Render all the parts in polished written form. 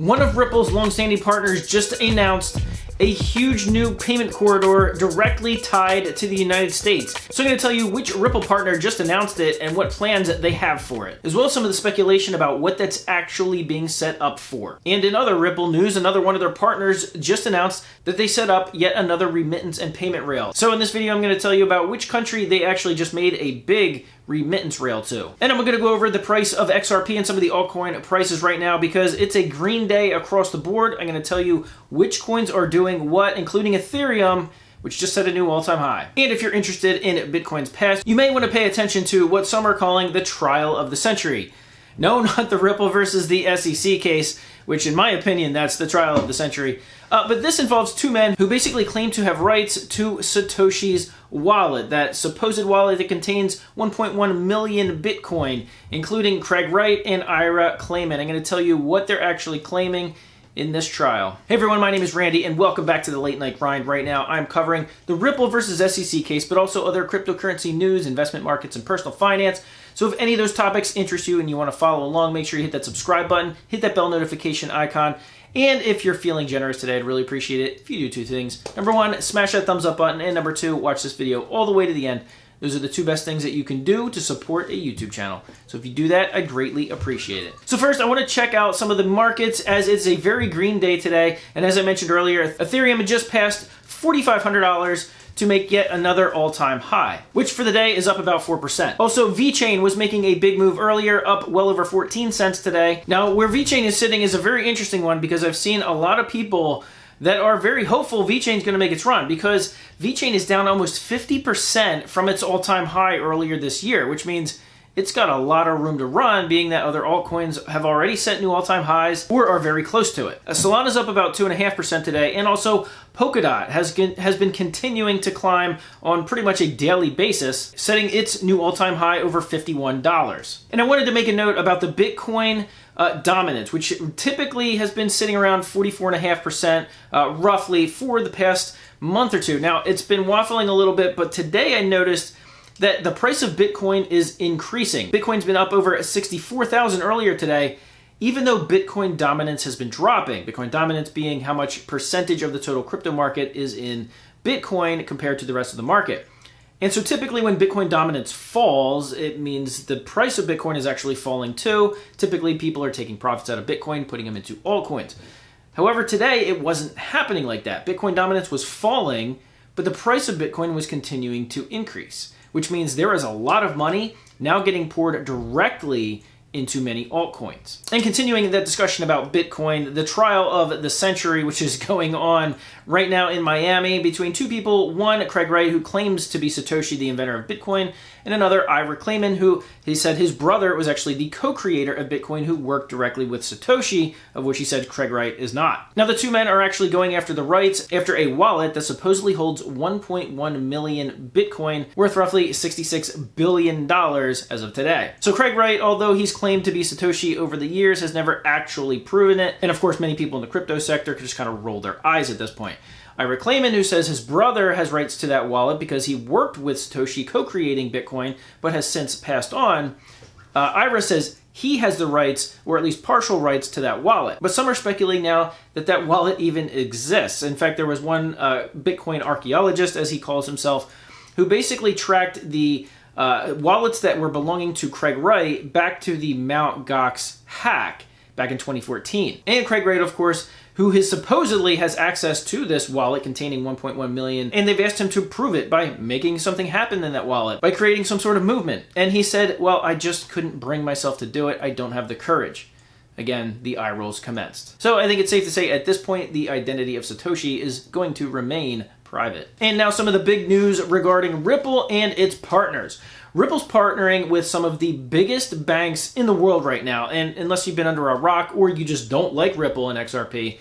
One of Ripple's long-standing partners just announced a huge new payment corridor directly tied to the United States. So I'm going to tell you which Ripple partner just announced it and what plans they have for it, as well as some of the speculation about what that's actually being set up for. And in other Ripple news, another one of their partners just announced that they set up yet another remittance and payment rail. So in this video, I'm going to tell you about which country they actually just made a big remittance rail to. And I'm going to go over the price of XRP and some of the altcoin prices right now because it's a green day across the board. I'm going to tell you which coins are doing what, including Ethereum, which just set a new all-time high. And if you're interested in Bitcoin's past, you may want to pay attention to what some are calling the trial of the century. No, not the Ripple versus the SEC case, which in my opinion, that's the trial of the century. But this involves two men who basically claim to have rights to Satoshi's wallet, that supposed wallet that contains 1.1 million Bitcoin, including Craig Wright and Ira Klayman. I'm going to tell you what they're actually claiming in this trial. Hey everyone, my name is Randy and welcome back to the Late Night Grind. Right now I'm covering the Ripple versus SEC case, but also other cryptocurrency news, investment markets, and personal finance. So if any of those topics interest you and you want to follow along, make sure you hit that subscribe button, hit that bell notification icon, and if you're feeling generous today, I'd really appreciate it if you do two things. Number one, smash that thumbs up button, and number two, watch this video all the way to the end. Those are the two best things that you can do to support a YouTube channel. So if you do that, I'd greatly appreciate it. So first, I want to check out some of the markets as it's a very green day today. And as I mentioned earlier, Ethereum had just passed $4,500 to make yet another all-time high, which for the day is up about 4%. Also, VeChain was making a big move earlier, up well over 14 cents today. Now, where VeChain is sitting is a very interesting one because I've seen a lot of people that are very hopeful VeChain is going to make its run because VeChain is down almost 50% from its all-time high earlier this year, which means it's got a lot of room to run, being that other altcoins have already set new all-time highs or are very close to it. Solana's up about 2.5% today, and also Polkadot has been continuing to climb on pretty much a daily basis, setting its new all-time high over $51. And I wanted to make a note about the Bitcoin dominance, which typically has been sitting around 44.5% roughly for the past month or two. Now, it's been waffling a little bit, but today I noticed that the price of Bitcoin is increasing. Bitcoin's been up over 64,000 earlier today, even though Bitcoin dominance has been dropping. Bitcoin dominance being how much percentage of the total crypto market is in Bitcoin compared to the rest of the market. And so typically when Bitcoin dominance falls, it means the price of Bitcoin is actually falling too. Typically people are taking profits out of Bitcoin, putting them into altcoins. However, today it wasn't happening like that. Bitcoin dominance was falling, but the price of Bitcoin was continuing to increase, which means there is a lot of money now getting poured directly into many altcoins. And continuing that discussion about Bitcoin, the trial of the century, which is going on right now in Miami between two people, one, Craig Wright, who claims to be Satoshi, the inventor of Bitcoin, and another, Ira Klayman, who he said his brother was actually the co-creator of Bitcoin who worked directly with Satoshi, of which he said Craig Wright is not. Now, the two men are actually going after the rights after a wallet that supposedly holds 1.1 million Bitcoin, worth roughly $66 billion as of today. So Craig Wright, although he's claimed to be Satoshi over the years, has never actually proven it. And of course, many people in the crypto sector could just kind of roll their eyes at this point. Ira Klayman, who says his brother has rights to that wallet because he worked with Satoshi co-creating Bitcoin, but has since passed on. Ira says he has the rights, or at least partial rights, to that wallet. But some are speculating now that that wallet even exists. In fact, there was one Bitcoin archaeologist, as he calls himself, who basically tracked the wallets that were belonging to Craig Wright back to the Mt. Gox hack back in 2014. And Craig Wright, of course, who supposedly has access to this wallet containing 1.1 million, and they've asked him to prove it by making something happen in that wallet, by creating some sort of movement. And he said, well, I just couldn't bring myself to do it. I don't have the courage. Again, the eye rolls commenced. So I think it's safe to say at this point, the identity of Satoshi is going to remain private. And now some of the big news regarding Ripple and its partners. Ripple's partnering with some of the biggest banks in the world right now, and unless you've been under a rock or you just don't like Ripple and XRP,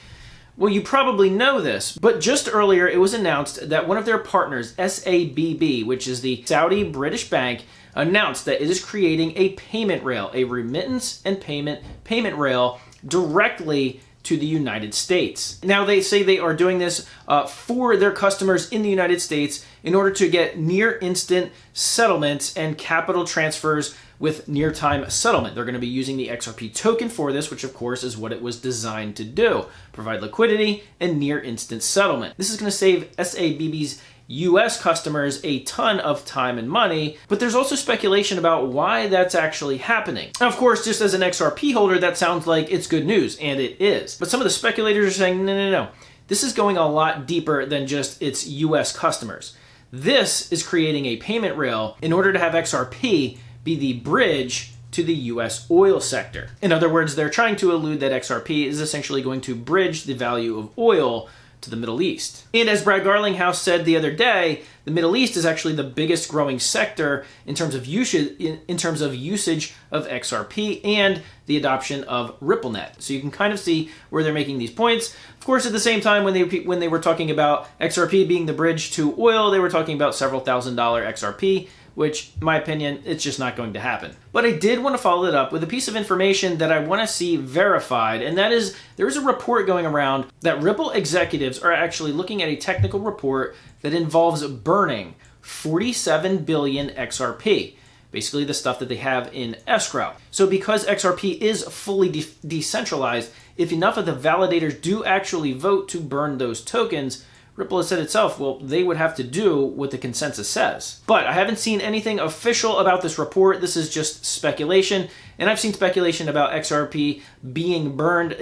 well, you probably know this, but just earlier it was announced that one of their partners, SABB, which is the Saudi British bank, announced that it is creating a payment rail, a remittance and payment rail directly to the United States. Now, they say they are doing this for their customers in the United States in order to get near instant settlements and capital transfers with near-time settlement. They're going to be using the XRP token for this, which of course is what it was designed to do, provide liquidity and near-instant settlement. This is going to save SABB's US customers a ton of time and money, but there's also speculation about why that's actually happening. Now, of course, just as an XRP holder, that sounds like it's good news, and it is. But some of the speculators are saying, no. This is going a lot deeper than just its US customers. This is creating a payment rail in order to have XRP be the bridge to the US oil sector. In other words, they're trying to allude that XRP is essentially going to bridge the value of oil to the Middle East. And as Brad Garlinghouse said the other day, the Middle East is actually the biggest growing sector in terms of usage of XRP and the adoption of RippleNet. So you can kind of see where they're making these points. Of course, at the same time, when they were talking about XRP being the bridge to oil, they were talking about several $1,000 XRP, which, in my opinion, it's just not going to happen. But I did want to follow it up with a piece of information that I want to see verified, and that is there is a report going around that Ripple executives are actually looking at a technical report that involves burning 47 billion XRP. Basically the stuff that they have in escrow. So because XRP is fully decentralized, if enough of the validators do actually vote to burn those tokens, Ripple has said itself, well, they would have to do what the consensus says. But I haven't seen anything official about this report. This is just speculation. And I've seen speculation about XRP being burned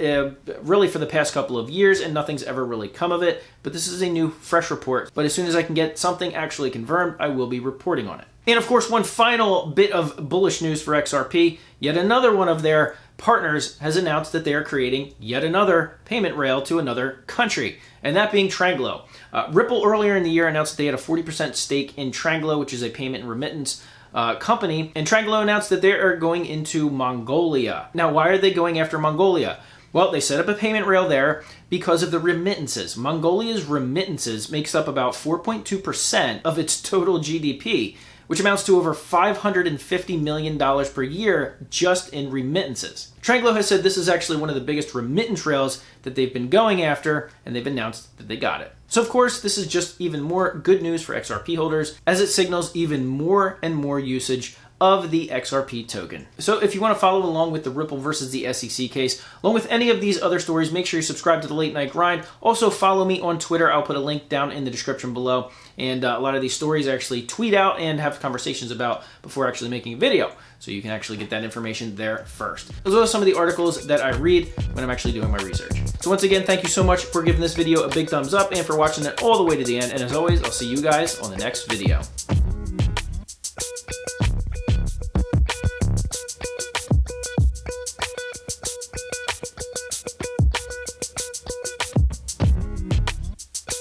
really for the past couple of years, and nothing's ever really come of it. But this is a new, fresh report. But as soon as I can get something actually confirmed, I will be reporting on it. And of course, one final bit of bullish news for XRP. Yet another one of their partners has announced that they are creating yet another payment rail to another country, and that being Tranglo. Ripple earlier in the year announced that they had a 40% stake in Tranglo, which is a payment and remittance company, and Tranglo announced that they are going into Mongolia. Now, why are they going after Mongolia? Well, they set up a payment rail there because of the remittances. Mongolia's remittances makes up about 4.2% of its total GDP, which amounts to over $550 million per year just in remittances. Tranglo has said this is actually one of the biggest remittance rails that they've been going after, and they've announced that they got it. So of course, this is just even more good news for XRP holders, as it signals even more and more usage of the XRP token. So if you want to follow along with the Ripple versus the SEC case, along with any of these other stories, make sure you subscribe to the Late Night Grind. Also follow me on Twitter. I'll put a link down in the description below. And a lot of these stories I actually tweet out and have conversations about before actually making a video. So you can actually get that information there first. Those are some of the articles that I read when I'm actually doing my research. So once again, thank you so much for giving this video a big thumbs up and for watching it all the way to the end. And as always, I'll see you guys on the next video.